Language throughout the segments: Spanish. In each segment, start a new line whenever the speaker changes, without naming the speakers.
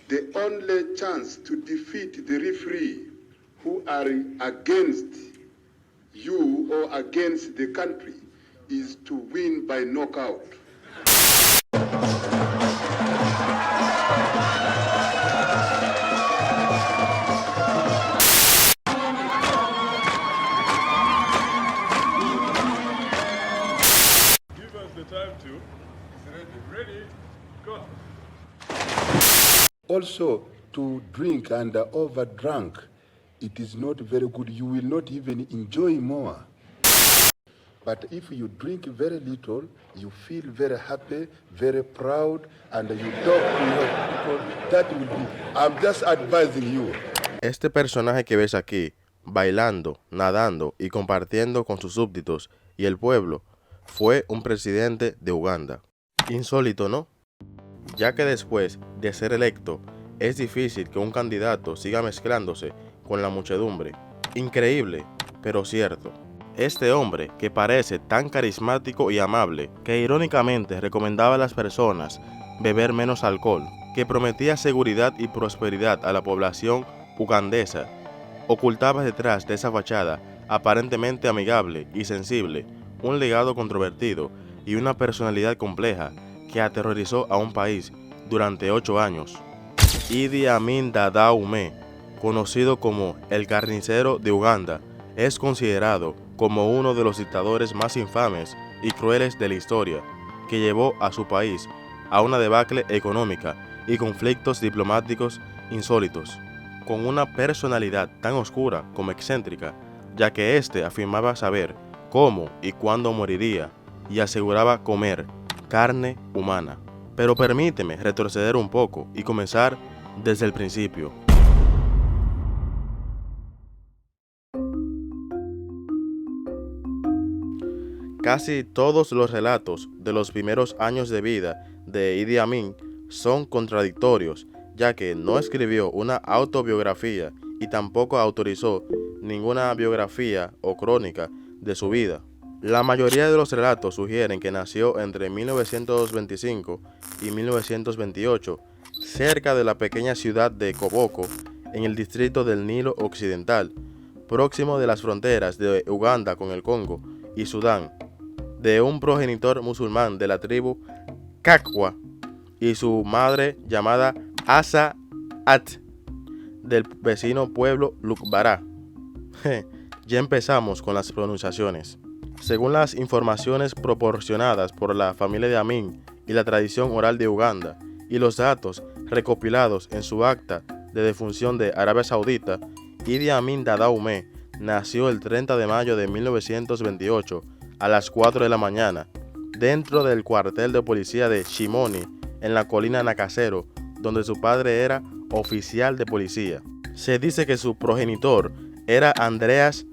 the only chance to defeat the referee who are against you or against the country is to win by knockout.
Give us the time to. Ready? Go.
Also, to drink and overdrunk, it is not very good. You will not even enjoy more. But if you drink very little, you feel very happy, very proud, and you talk to your people. That will be. I'm just advising you.
Este personaje que ves aquí, bailando, nadando y compartiendo con sus súbditos y el pueblo, fue un presidente de Uganda. Insólito, ¿no? Ya que después de ser electo, es difícil que un candidato siga mezclándose con la muchedumbre. Increíble, pero cierto. Este hombre, que parece tan carismático y amable, que irónicamente recomendaba a las personas beber menos alcohol, que prometía seguridad y prosperidad a la población ugandesa, ocultaba detrás de esa fachada aparentemente amigable y sensible un legado controvertido y una personalidad compleja que aterrorizó a un país durante 8 años. Idi Amin Dada Ume, conocido como el carnicero de Uganda, es considerado como uno de los dictadores más infames y crueles de la historia, que llevó a su país a una debacle económica y conflictos diplomáticos insólitos, con una personalidad tan oscura como excéntrica, ya que éste afirmaba saber cómo y cuándo moriría y aseguraba comer carne humana. Pero permíteme retroceder un poco y comenzar desde el principio. Casi todos los relatos de los primeros años de vida de Idi Amin son contradictorios, ya que no escribió una autobiografía y tampoco autorizó ninguna biografía o crónica de su vida. La mayoría de los relatos sugieren que nació entre 1925 y 1928, cerca de la pequeña ciudad de Koboko, en el distrito del Nilo Occidental, próximo de las fronteras de Uganda con el Congo y Sudán, de un progenitor musulmán de la tribu Kakwa y su madre llamada Asa At, del vecino pueblo Lukbara. Ya empezamos con las pronunciaciones. Según las informaciones proporcionadas por la familia de Amin y la tradición oral de Uganda, y los datos recopilados en su acta de defunción de Arabia Saudita, Idi Amin Dada Ume nació el 30 de mayo de 1928 a las 4 de la mañana, dentro del cuartel de policía de Shimoni, en la colina Nakasero, donde su padre era oficial de policía. Se dice que su progenitor era Andreas.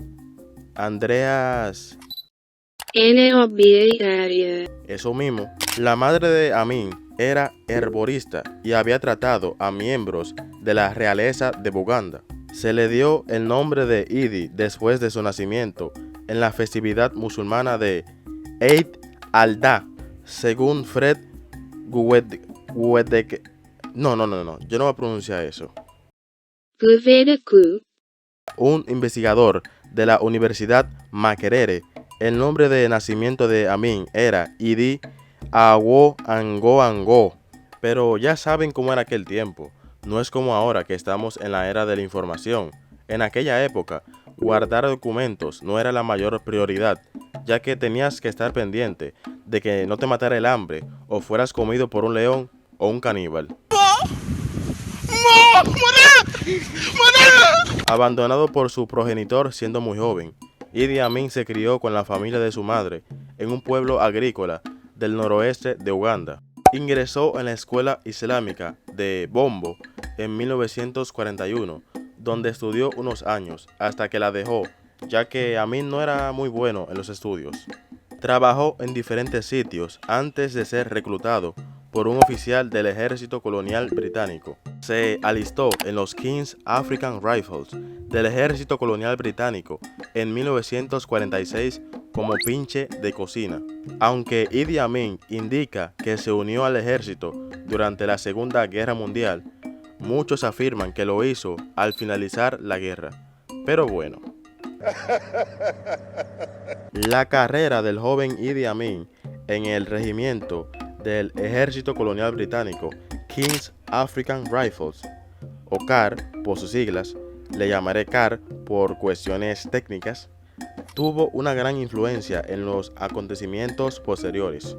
Eso mismo. La madre de Amin era herborista y había tratado a miembros de la realeza de Buganda. Se le dio el nombre de Idi después de su nacimiento en la festividad musulmana de Eid al-Adha, según Fred Guedek. No, yo no voy a pronunciar eso. Un investigador de la Universidad Makerere. El nombre de nacimiento de Amin era Idi Awo-Ango-Ango, pero ya saben cómo era aquel tiempo. No es como ahora que estamos en la era de la información. En aquella época, guardar documentos no era la mayor prioridad, ya que tenías que estar pendiente de que no te matara el hambre o fueras comido por un león o un caníbal. Abandonado por su progenitor siendo muy joven, Idi Amin se crió con la familia de su madre en un pueblo agrícola del noroeste de Uganda. Ingresó en la escuela islámica de Bombo en 1941, donde estudió unos años hasta que la dejó, ya que Amin no era muy bueno en los estudios. Trabajó en diferentes sitios antes de ser reclutado por un oficial del ejército colonial británico. Se alistó en los King's African Rifles del ejército colonial británico en 1946 como pinche de cocina. Aunque Idi Amin indica que se unió al ejército durante la Segunda Guerra Mundial, muchos afirman que lo hizo al finalizar la guerra. Pero bueno. La carrera del joven Idi Amin en el regimiento del Ejército Colonial Británico, King's African Rifles, o CAR por sus siglas, le llamaré CAR por cuestiones técnicas, tuvo una gran influencia en los acontecimientos posteriores.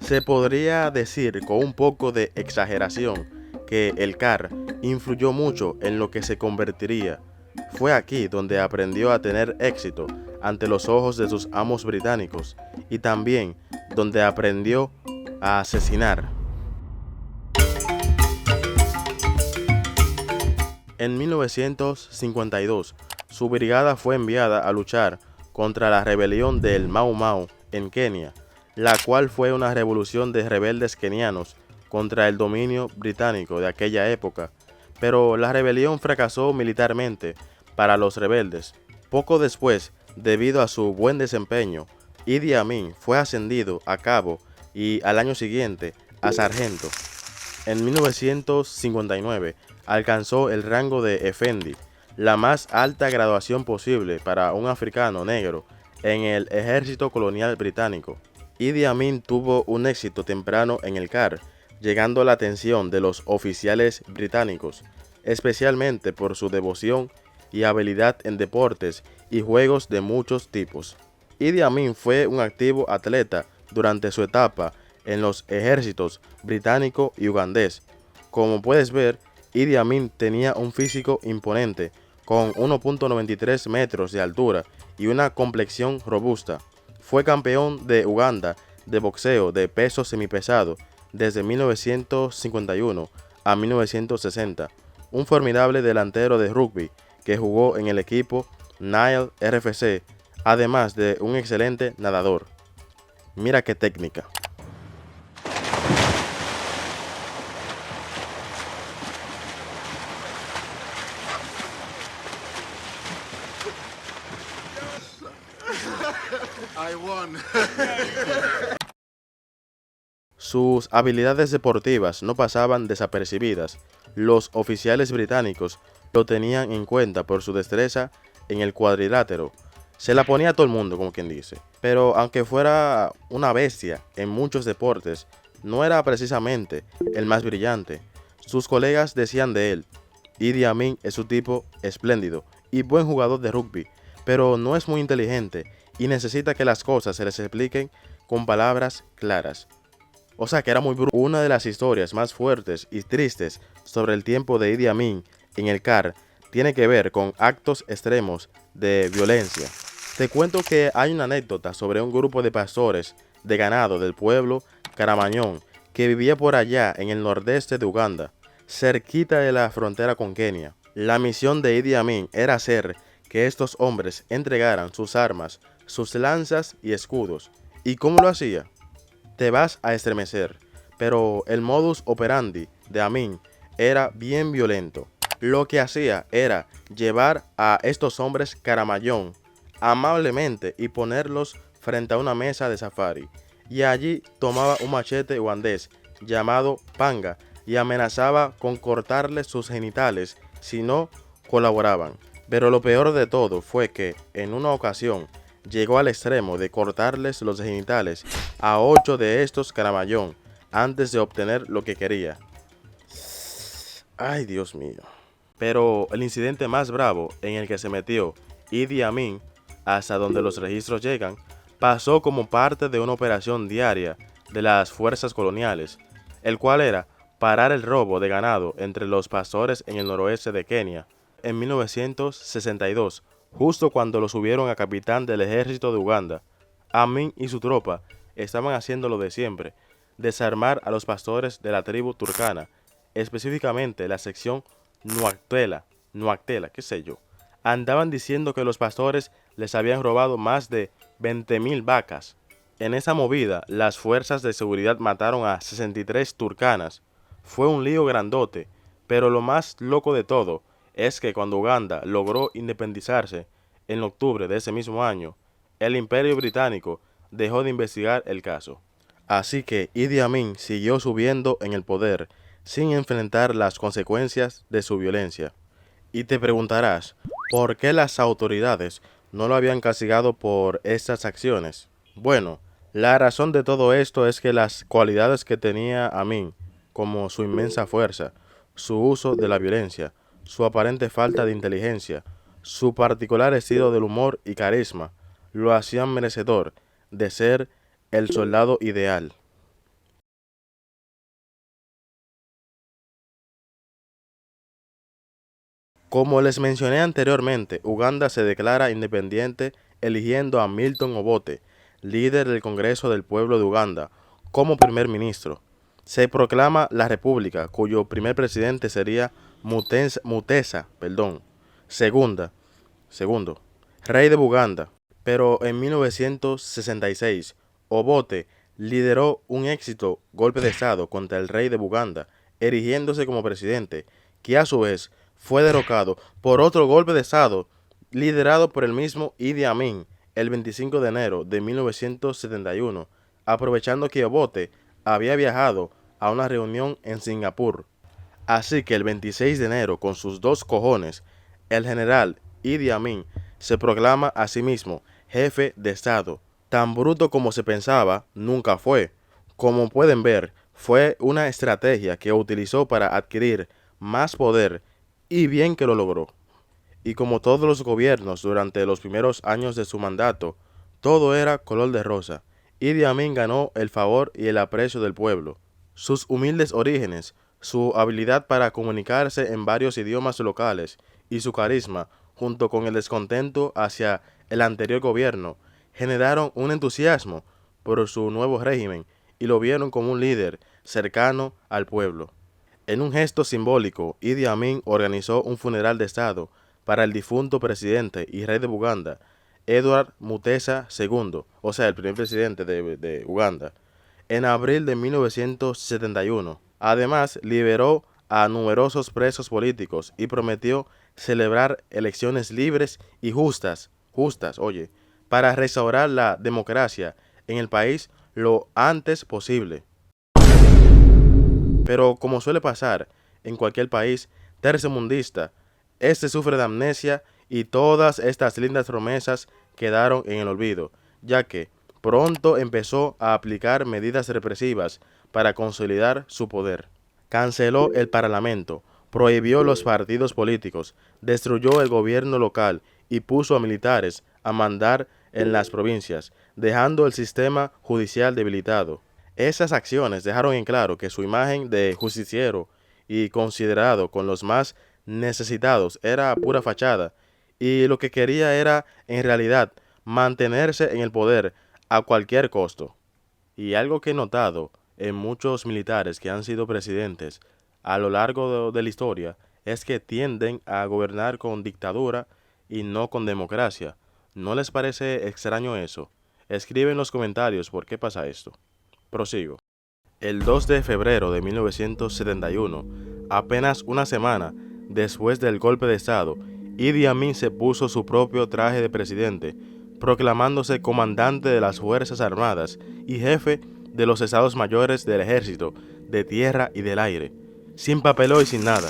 Se podría decir con un poco de exageración que el CAR influyó mucho en lo que se convertiría. Fue aquí donde aprendió a tener éxito ante los ojos de sus amos británicos y también donde aprendió a asesinar. En 1952, su brigada fue enviada a luchar contra la rebelión del Mau Mau en Kenia, la cual fue una revolución de rebeldes kenianos contra el dominio británico de aquella época, pero la rebelión fracasó militarmente para los rebeldes. Poco después, debido a su buen desempeño, Idi Amin fue ascendido a cabo y al año siguiente a sargento. En 1959 alcanzó el rango de Efendi, la más alta graduación posible para un africano negro en el ejército colonial británico. Idi Amin tuvo un éxito temprano en el CAR, llegando a la atención de los oficiales británicos, especialmente por su devoción y habilidad en deportes y juegos de muchos tipos. Idi Amin fue un activo atleta durante su etapa en los ejércitos británico y ugandés. Como puedes ver, Idi Amin tenía un físico imponente, con 1.93 metros de altura y una complexión robusta. Fue campeón de Uganda de boxeo de peso semipesado desde 1951 a 1960, un formidable delantero de rugby que jugó en el equipo Nile RFC, además de un excelente nadador. Mira qué técnica.
I won.
Sus habilidades deportivas no pasaban desapercibidas. Los oficiales británicos lo tenían en cuenta por su destreza en el cuadrilátero. Se la ponía a todo el mundo, como quien dice. Pero aunque fuera una bestia en muchos deportes, no era precisamente el más brillante. Sus colegas decían de él: Idi Amin es un tipo espléndido y buen jugador de rugby, pero no es muy inteligente y necesita que las cosas se les expliquen con palabras claras. O sea que era muy bruto. Una de las historias más fuertes y tristes sobre el tiempo de Idi Amin en el CAR tiene que ver con actos extremos de violencia. Te cuento que hay una anécdota sobre un grupo de pastores de ganado del pueblo Caramañón que vivía por allá en el nordeste de Uganda, cerquita de la frontera con Kenia. La misión de Idi Amin era hacer que estos hombres entregaran sus armas, sus lanzas y escudos. ¿Y cómo lo hacía? Te vas a estremecer, pero el modus operandi de Amin era bien violento. Lo que hacía era llevar a estos hombres Caramayón amablemente y ponerlos frente a una mesa de safari, y allí tomaba un machete ugandés llamado panga y amenazaba con cortarles sus genitales si no colaboraban. Pero lo peor de todo fue que en una ocasión llegó al extremo de cortarles los genitales a 8 de estos Caramayón antes de obtener lo que quería. Ay, Dios mío. Pero el incidente más bravo en el que se metió Idi Amin, hasta donde los registros llegan, pasó como parte de una operación diaria de las fuerzas coloniales, el cual era parar el robo de ganado entre los pastores en el noroeste de Kenia. En 1962, justo cuando lo subieron a capitán del ejército de Uganda, Amin y su tropa estaban haciendo lo de siempre: desarmar a los pastores de la tribu turcana, específicamente la sección Nuactela, qué sé yo. Andaban diciendo que los pastores les habían robado más de 20,000 vacas. En esa movida, las fuerzas de seguridad mataron a 63 turcanas. Fue un lío grandote, pero lo más loco de todo es que cuando Uganda logró independizarse en octubre de ese mismo año, el Imperio Británico dejó de investigar el caso. Así que Idi Amin siguió subiendo en el poder, sin enfrentar las consecuencias de su violencia. Y te preguntarás, ¿por qué las autoridades no lo habían castigado por estas acciones? Bueno, la razón de todo esto es que las cualidades que tenía Amin, como su inmensa fuerza, su uso de la violencia, su aparente falta de inteligencia, su particular estilo del humor y carisma, lo hacían merecedor de ser el soldado ideal. Como les mencioné anteriormente, Uganda se declara independiente eligiendo a Milton Obote, líder del Congreso del Pueblo de Uganda, como primer ministro. Se proclama la República, cuyo primer presidente sería Mutesa segundo, rey de Buganda. Pero en 1966, Obote lideró un éxito golpe de estado contra el rey de Buganda, erigiéndose como presidente, que a su vez fue derrocado por otro golpe de estado liderado por el mismo Idi Amin el 25 de enero de 1971, aprovechando que Obote había viajado a una reunión en Singapur. Así que el 26 de enero, con sus dos cojones, el general Idi Amin se proclama a sí mismo jefe de Estado. Tan bruto como se pensaba, nunca fue. Como pueden ver, fue una estrategia que utilizó para adquirir más poder y bien que lo logró. Y como todos los gobiernos durante los primeros años de su mandato, todo era color de rosa. Idi Amin ganó el favor y el aprecio del pueblo. Sus humildes orígenes, su habilidad para comunicarse en varios idiomas locales y su carisma, junto con el descontento hacia el anterior gobierno, generaron un entusiasmo por su nuevo régimen y lo vieron como un líder cercano al pueblo. En un gesto simbólico, Idi Amin organizó un funeral de Estado para el difunto presidente y rey de Uganda, Edward Mutesa II, o sea, el primer presidente de Uganda, en abril de 1971. Además, liberó a numerosos presos políticos y prometió celebrar elecciones libres y justas, para restaurar la democracia en el país lo antes posible. Pero como suele pasar en cualquier país tercermundista, este sufre de amnesia y todas estas lindas promesas quedaron en el olvido, ya que pronto empezó a aplicar medidas represivas para consolidar su poder. Canceló el parlamento, prohibió los partidos políticos, destruyó el gobierno local y puso a militares a mandar en las provincias, dejando el sistema judicial debilitado. Esas acciones dejaron en claro que su imagen de justiciero y considerado con los más necesitados era pura fachada, y lo que quería era, en realidad, mantenerse en el poder a cualquier costo. Y algo que he notado en muchos militares que han sido presidentes a lo largo de la historia es que tienden a gobernar con dictadura y no con democracia. ¿No les parece extraño eso? Escribe en los comentarios por qué pasa esto. Prosigo. El 2 de febrero de 1971, apenas una semana después del golpe de Estado, Idi Amin se puso su propio traje de presidente, proclamándose comandante de las Fuerzas Armadas y jefe de los Estados Mayores del Ejército, de Tierra y del Aire. Sin papeleo y sin nada.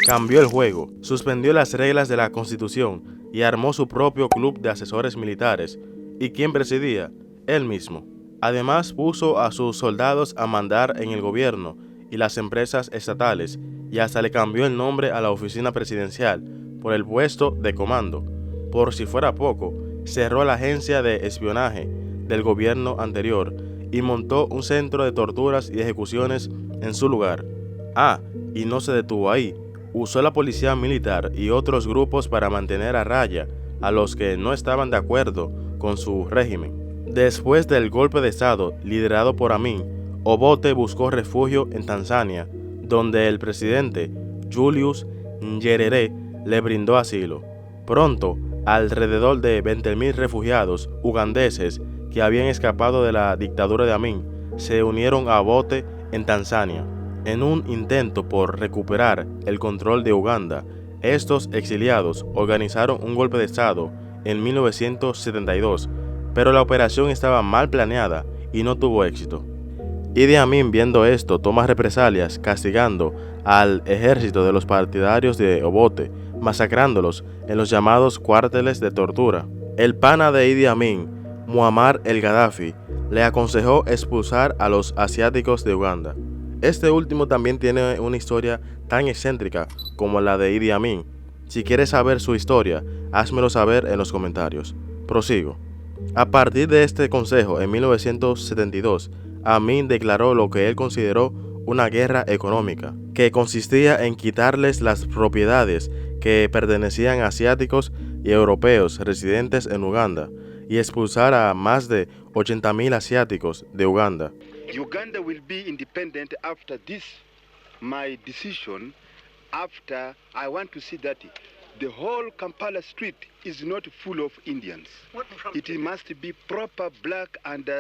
Cambió el juego, suspendió las reglas de la Constitución y armó su propio club de asesores militares. ¿Y quién presidía? Él mismo. Además, puso a sus soldados a mandar en el gobierno y las empresas estatales, y hasta le cambió el nombre a la oficina presidencial por el puesto de comando. Por si fuera poco, cerró la agencia de espionaje del gobierno anterior y montó un centro de torturas y ejecuciones en su lugar. Y no se detuvo ahí. Usó la policía militar y otros grupos para mantener a raya a los que no estaban de acuerdo con su régimen. Después del golpe de Estado liderado por Amin, Obote buscó refugio en Tanzania, donde el presidente Julius Nyerere le brindó asilo. Pronto, alrededor de 20.000 refugiados ugandeses que habían escapado de la dictadura de Amin se unieron a Obote en Tanzania. En un intento por recuperar el control de Uganda, estos exiliados organizaron un golpe de Estado en 1972, pero la operación estaba mal planeada y no tuvo éxito. Idi Amin, viendo esto, toma represalias, castigando al ejército de los partidarios de Obote, masacrándolos en los llamados cuarteles de tortura. El pana de Idi Amin, Muammar el-Gaddafi, le aconsejó expulsar a los asiáticos de Uganda. Este último también tiene una historia tan excéntrica como la de Idi Amin. Si quieres saber su historia, házmelo saber en los comentarios. Prosigo. A partir de este consejo, en 1972, Amin declaró lo que él consideró una guerra económica, que consistía en quitarles las propiedades que pertenecían a asiáticos y europeos residentes en Uganda y expulsar a más de 80,000 asiáticos de Uganda.
Uganda will be independent after this, my decision, after I want to see that the whole Kampala street is not full of Indians. It must be proper black and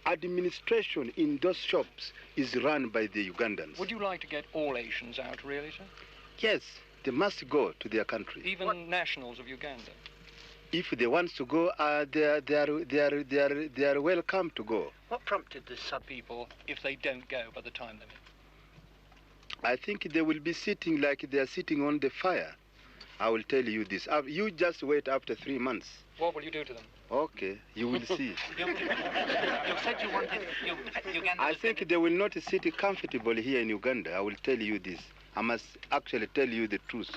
administration in those shops is run by the Ugandans.
Would you like to get all Asians out, really, sir?
Yes, they must go to their country.
Even nationals of Uganda?
If they want to go, they are welcome to go.
What prompted this people if they don't go by the time limit?
I think they will be sitting like they are sitting on the fire. I will tell you this. You just wait after 3 months.
What will you do to them?
Okay, you will see.
You said you wanted Uganda.
I think they will not sit comfortable here in Uganda. I will tell you this. I must actually tell you the truth.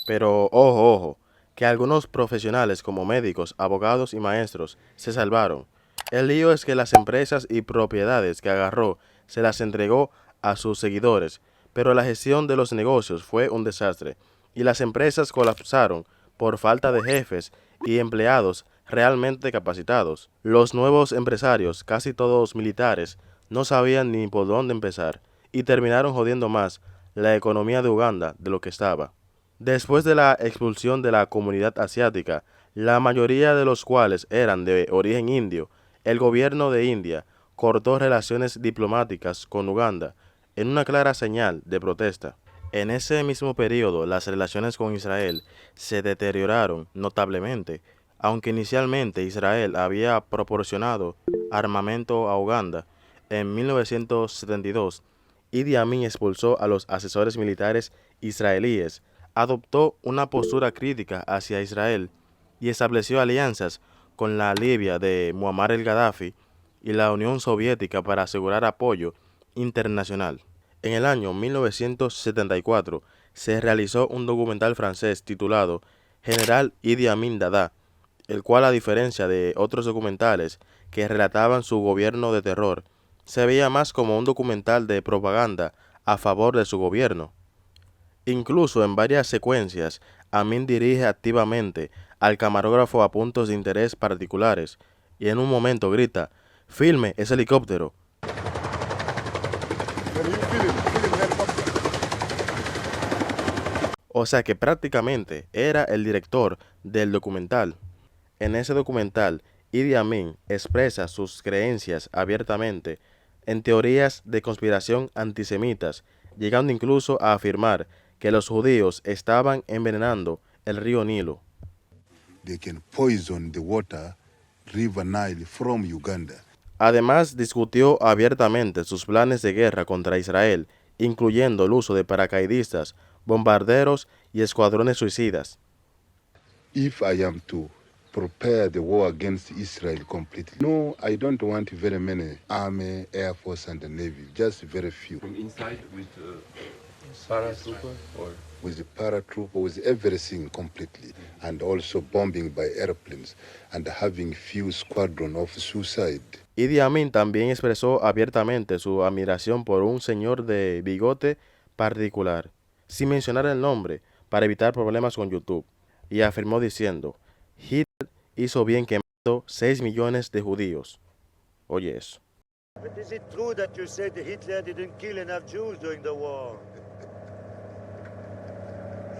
Pero ojo, ojo, que algunos profesionales como médicos, abogados y maestros se salvaron. El lío es que las empresas y propiedades que agarró se las entregó a sus seguidores, pero la gestión de los negocios fue un desastre y las empresas colapsaron por falta de jefes y empleados realmente capacitados. Los nuevos empresarios, casi todos militares, no sabían ni por dónde empezar y terminaron jodiendo más la economía de Uganda de lo que estaba. Después de la expulsión de la comunidad asiática, la mayoría de los cuales eran de origen indio, el gobierno de India cortó relaciones diplomáticas con Uganda en una clara señal de protesta. En ese mismo periodo, las relaciones con Israel se deterioraron notablemente, aunque inicialmente Israel había proporcionado armamento a Uganda. En 1972, Idi Amin expulsó a los asesores militares israelíes, adoptó una postura crítica hacia Israel y estableció alianzas con la Libia de Muammar el-Gaddafi y la Unión Soviética para asegurar apoyo internacional. En el año 1974 se realizó un documental francés titulado General Idi Amin Dada, el cual, a diferencia de otros documentales que relataban su gobierno de terror, se veía más como un documental de propaganda a favor de su gobierno. Incluso en varias secuencias, Amin dirige activamente al camarógrafo a puntos de interés particulares y en un momento grita: «¡Filme ese helicóptero!». O sea que prácticamente era el director del documental. En ese documental, Idi Amin expresa sus creencias abiertamente en teorías de conspiración antisemitas, llegando incluso a afirmar que los judíos estaban envenenando el río Nilo.
They can poison the water, River Nile, from Uganda.
Además, discutió abiertamente sus planes de guerra contra Israel, incluyendo el uso de paracaidistas, bombarderos y escuadrones suicidas.
If I am to prepare the war against Israel completely, no, I don't want very many army, air force and the navy, just very few.
From inside with paratrooper or?
With the paratrooper, with everything completely, and also bombing by airplanes, and having few squadron of suicide.
Idi Amin también expresó abiertamente su admiración por un señor de bigote particular, sin mencionar el nombre, para evitar problemas con YouTube, y afirmó diciendo: Hitler hizo bien quemando 6 millones de judíos. Oye eso.
But is it true that you said Hitler didn't kill enough Jews during the war?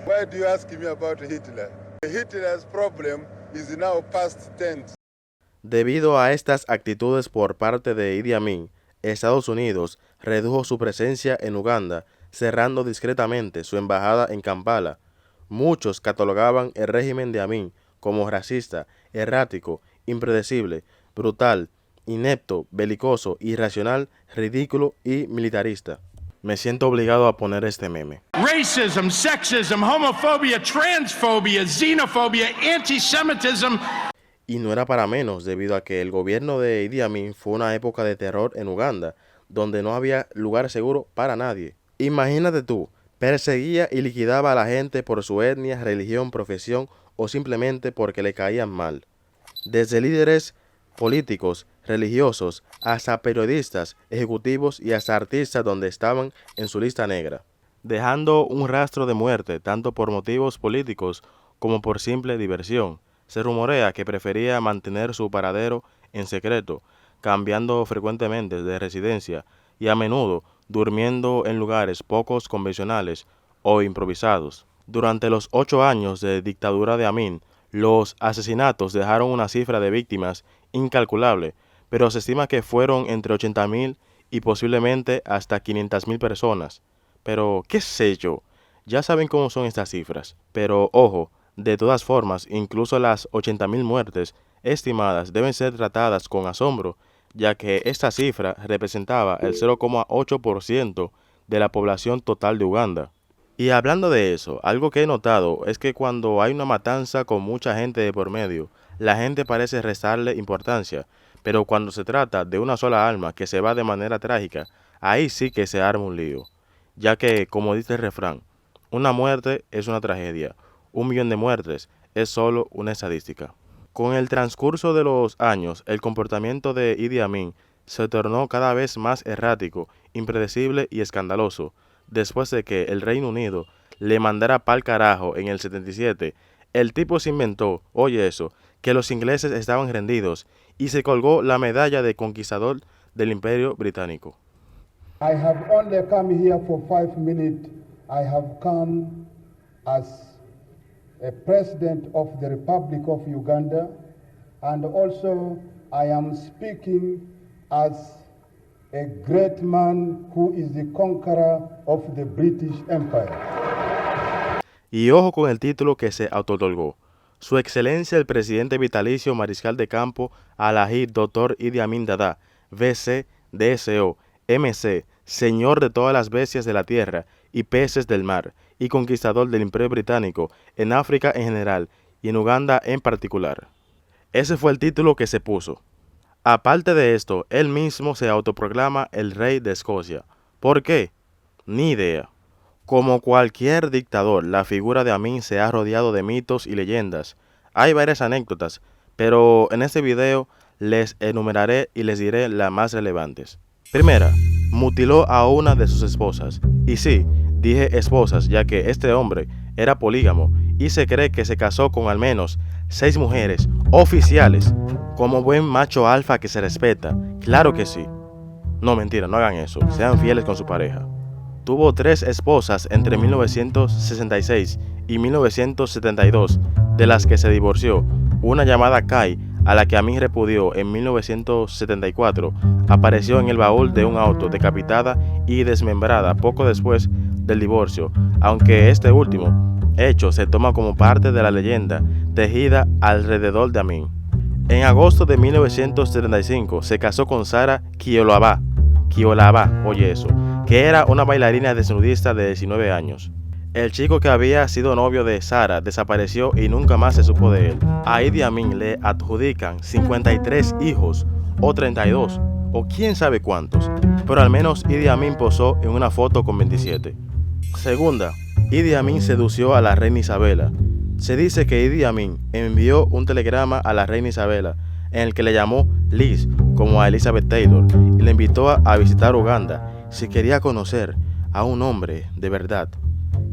Why do you ask me about Hitler? Hitler's problem is now past tense.
Debido a estas actitudes por parte de Idi Amin, Estados Unidos redujo su presencia en Uganda, cerrando discretamente su embajada en Kampala. Muchos catalogaban el régimen de Amin como racista, errático, impredecible, brutal, inepto, belicoso, irracional, ridículo y militarista. Me siento obligado a poner este meme.
Racism, sexism, homophobia, transphobia, xenophobia, anti-Semitism.
Y no era para menos, debido a que el gobierno de Idi Amin fue una época de terror en Uganda, donde no había lugar seguro para nadie. Imagínate tú, perseguía y liquidaba a la gente por su etnia, religión, profesión o simplemente porque le caían mal. Desde líderes políticos, religiosos, hasta periodistas, ejecutivos y hasta artistas donde estaban en su lista negra, dejando un rastro de muerte tanto por motivos políticos como por simple diversión. Se rumorea que prefería mantener su paradero en secreto, cambiando frecuentemente de residencia y a menudo durmiendo en lugares pocos convencionales o improvisados. Durante los 8 años de dictadura de Amin, los asesinatos dejaron una cifra de víctimas incalculable, pero se estima que fueron entre 80.000 y posiblemente hasta 500.000 personas. Pero, ¿qué sé yo? Ya saben cómo son estas cifras. Pero, ojo, de todas formas, incluso las 80.000 muertes estimadas deben ser tratadas con asombro, ya que esta cifra representaba el 0,8% de la población total de Uganda. Y hablando de eso, algo que he notado es que cuando hay una matanza con mucha gente de por medio, la gente parece restarle importancia, pero cuando se trata de una sola alma que se va de manera trágica, ahí sí que se arma un lío, ya que, como dice el refrán, una muerte es una tragedia, 1.000.000 de muertes es solo una estadística. Con el transcurso de los años, el comportamiento de Idi Amin se tornó cada vez más errático, impredecible y escandaloso. Después de que el Reino Unido le mandara pa'l carajo en el 77, el tipo se inventó, oye eso, que los ingleses estaban rendidos y se colgó la medalla de conquistador del Imperio Británico.
I have only come here for 5 minutes. I have come as a president of the Republic of Uganda, and also I am speaking as a great man who is the conqueror of the British Empire.
Y ojo con el título que se autootorgó. Su Excelencia el Presidente Vitalicio Mariscal de Campo Alhaji Dr. Idi Amin Dada, VC, DSO, MC, Señor de todas las bestias de la tierra y peces del mar, y conquistador del Imperio Británico en África en general y en Uganda en particular. Ese fue el título que se puso. Aparte de esto, él mismo se autoproclama el rey de Escocia. ¿Por qué? Ni idea. Como cualquier dictador, la figura de Amin se ha rodeado de mitos y leyendas. Hay varias anécdotas, pero en este video les enumeraré y les diré las más relevantes. Primera, mutiló a una de sus esposas. Y sí, dije esposas, ya que este hombre era polígamo y se cree que se casó con al menos 6 mujeres oficiales, como buen macho alfa que se respeta. Claro que sí. No, mentira, no hagan eso, sean fieles con su pareja. Tuvo 3 esposas entre 1966 y 1972, de las que se divorció. Una llamada Kai, a la que Amin repudió en 1974, apareció en el baúl de un auto decapitada y desmembrada poco después del divorcio, aunque este último hecho se toma como parte de la leyenda tejida alrededor de Amin. En agosto de 1975 se casó con Sara Kiolaba, oye eso, que era una bailarina desnudista de 19 años. El chico que había sido novio de Sara desapareció y nunca más se supo de él. A Idi Amin le adjudican 53 hijos, o 32, o quién sabe cuántos, pero al menos Idi Amin posó en una foto con 27. Segunda, Idi Amin sedució a la reina Isabela. Se dice que Idi Amin envió un telegrama a la reina Isabela en el que le llamó Liz, como a Elizabeth Taylor, y le invitó a visitar Uganda si quería conocer a un hombre de verdad.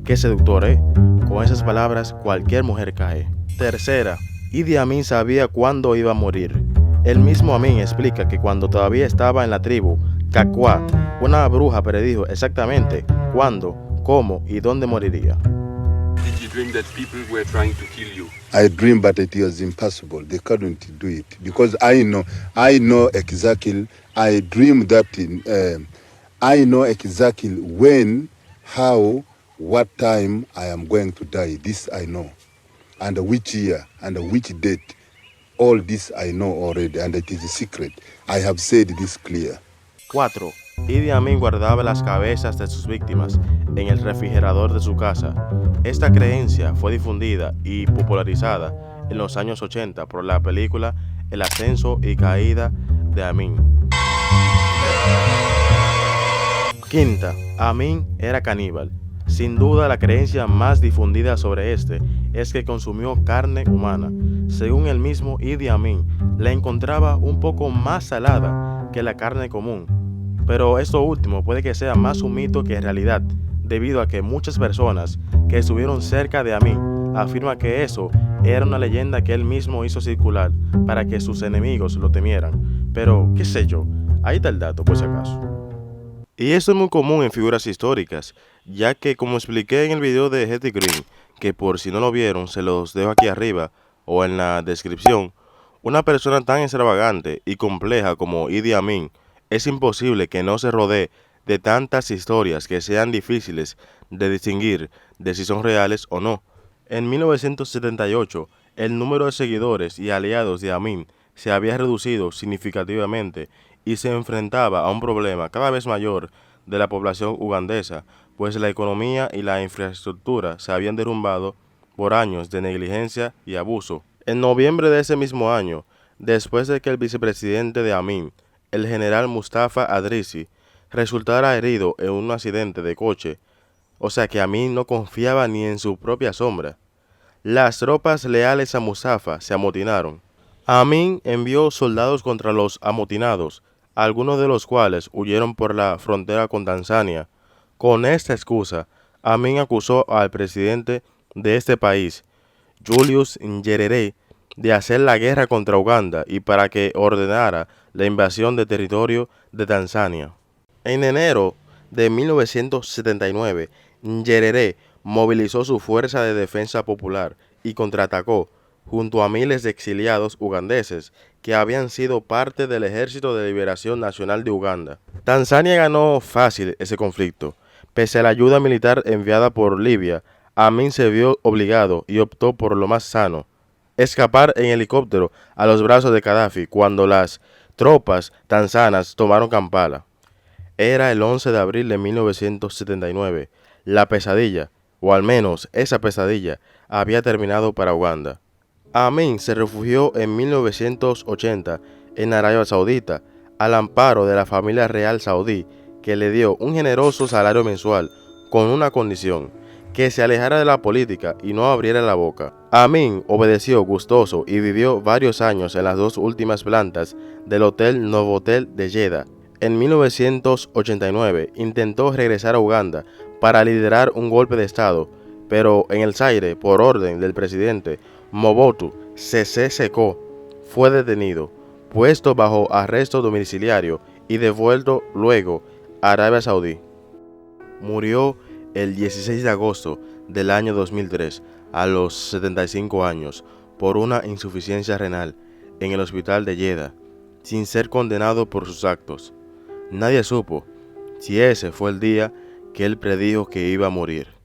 Qué seductor, ¿eh? Con esas palabras cualquier mujer cae. Tercera, Idi Amin sabía cuándo iba a morir. El mismo Amin explica que cuando todavía estaba en la tribu Kakwa, una bruja predijo exactamente cuándo, cómo y dónde moriría.
Did you dream that people were trying to kill you?
I dream, but it was impossible. They couldn't do it because I know exactly. I dream that I know exactly when, how, what time I am going to die. This I know, and which year and which date. All this I know already, and it is a secret. I have said this clear.
4. Idi Amin guardaba las cabezas de sus víctimas en el refrigerador de su casa. Esta creencia fue difundida y popularizada en los años 80 por la película El ascenso y caída de Amin. 5. Amin era caníbal. Sin duda, la creencia más difundida sobre este es que consumió carne humana. Según el mismo Idi Amin, la encontraba un poco más salada que la carne común. Pero esto último puede que sea más un mito que realidad, debido a que muchas personas que estuvieron cerca de Amin afirman que eso era una leyenda que él mismo hizo circular para que sus enemigos lo temieran. Pero, qué sé yo, ahí está el dato por si acaso. Y esto es muy común en figuras históricas, ya que como expliqué en el video de Hetty Green, que por si no lo vieron se los dejo aquí arriba o en la descripción, una persona tan extravagante y compleja como Idi Amin, es imposible que no se rodee de tantas historias que sean difíciles de distinguir de si son reales o no. En 1978, el número de seguidores y aliados de Amin se había reducido significativamente y se enfrentaba a un problema cada vez mayor de la población ugandesa, pues la economía y la infraestructura se habían derrumbado por años de negligencia y abuso. En noviembre de ese mismo año, después de que el vicepresidente de Amin, el general Mustafa Adrisi, resultara herido en un accidente de coche, o sea que Amin no confiaba ni en su propia sombra, las tropas leales a Mustafa se amotinaron. Amin envió soldados contra los amotinados, algunos de los cuales huyeron por la frontera con Tanzania. Con esta excusa, Amin acusó al presidente de este país, Julius Nyerere, de hacer la guerra contra Uganda y para que ordenara la invasión de territorio de Tanzania. En enero de 1979, Nyerere movilizó su fuerza de defensa popular y contraatacó junto a miles de exiliados ugandeses que habían sido parte del Ejército de Liberación Nacional de Uganda. Tanzania ganó fácil ese conflicto. Pese a la ayuda militar enviada por Libia, Amin se vio obligado y optó por lo más sano: escapar en helicóptero a los brazos de Gaddafi cuando las tropas tanzanas tomaron Kampala. Era el 11 de abril de 1979. La pesadilla, o al menos esa pesadilla, había terminado para Uganda. Amin se refugió en 1980 en Arabia Saudita, al amparo de la familia real saudí, que le dio un generoso salario mensual con una condición: que se alejara de la política y no abriera la boca. Amin obedeció gustoso y vivió varios años en las dos últimas plantas del Hotel Novotel de Jeddah. En 1989 intentó regresar a Uganda para liderar un golpe de estado, pero en el Zaire, por orden del presidente Mobutu Sese Seko, fue detenido, puesto bajo arresto domiciliario y devuelto luego a Arabia Saudí. Murió el 16 de agosto del año 2003, a los 75 años, por una insuficiencia renal en el hospital de Jeddah, sin ser condenado por sus actos. Nadie supo si ese fue el día que él predijo que iba a morir.